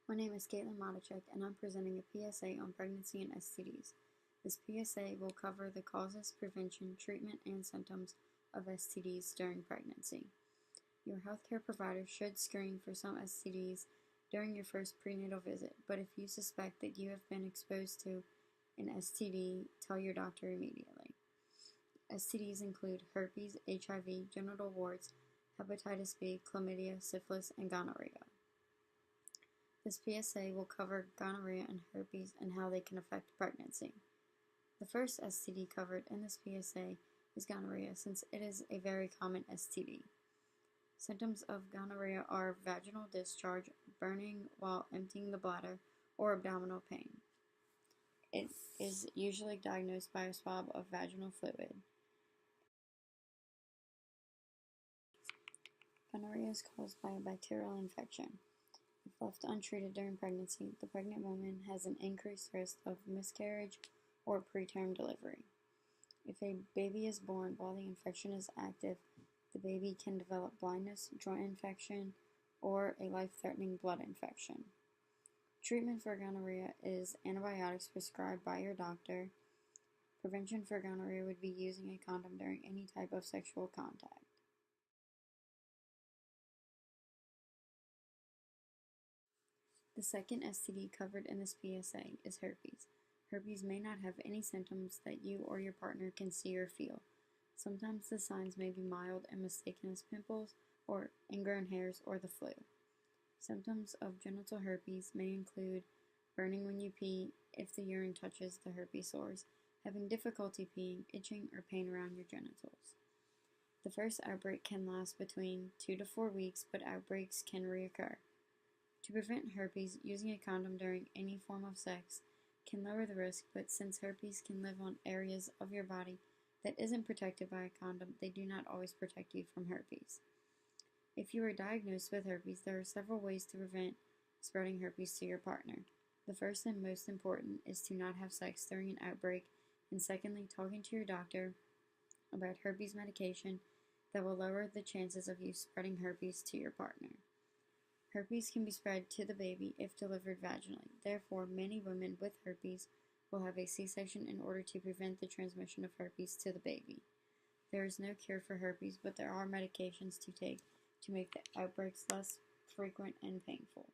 My name is Caitlin Matichek, and I'm presenting a PSA on pregnancy and STDs. This PSA will cover the causes, prevention, treatment, and symptoms of STDs during pregnancy. Your healthcare provider should screen for some STDs during your first prenatal visit, but if you suspect that you have been exposed to an STD, tell your doctor immediately. STDs include herpes, HIV, genital warts, hepatitis B, chlamydia, syphilis, and gonorrhea. This PSA will cover gonorrhea and herpes and how they can affect pregnancy. The first STD covered in this PSA is gonorrhea, since it is a very common STD. Symptoms of gonorrhea are vaginal discharge, burning while emptying the bladder, or abdominal pain. It is usually diagnosed by a swab of vaginal fluid. Gonorrhea is caused by a bacterial infection. If left untreated during pregnancy, the pregnant woman has an increased risk of miscarriage or preterm delivery. If a baby is born while the infection is active, the baby can develop blindness, joint infection, or a life-threatening blood infection. Treatment for gonorrhea is antibiotics prescribed by your doctor. Prevention for gonorrhea would be using a condom during any type of sexual contact. The second STD covered in this PSA is herpes. Herpes may not have any symptoms that you or your partner can see or feel. Sometimes the signs may be mild and mistaken as pimples or ingrown hairs or the flu. Symptoms of genital herpes may include burning when you pee if the urine touches the herpes sores, having difficulty peeing, itching, or pain around your genitals. The first outbreak can last between 2 to 4 weeks, but outbreaks can reoccur. To prevent herpes, using a condom during any form of sex can lower the risk, but since herpes can live on areas of your body that isn't protected by a condom, they do not always protect you from herpes. If you are diagnosed with herpes, there are several ways to prevent spreading herpes to your partner. The first and most important is to not have sex during an outbreak, and secondly, talking to your doctor about herpes medication that will lower the chances of you spreading herpes to your partner. Herpes can be spread to the baby if delivered vaginally. Therefore, many women with herpes will have a C-section in order to prevent the transmission of herpes to the baby. There is no cure for herpes, but there are medications to take to make the outbreaks less frequent and painful.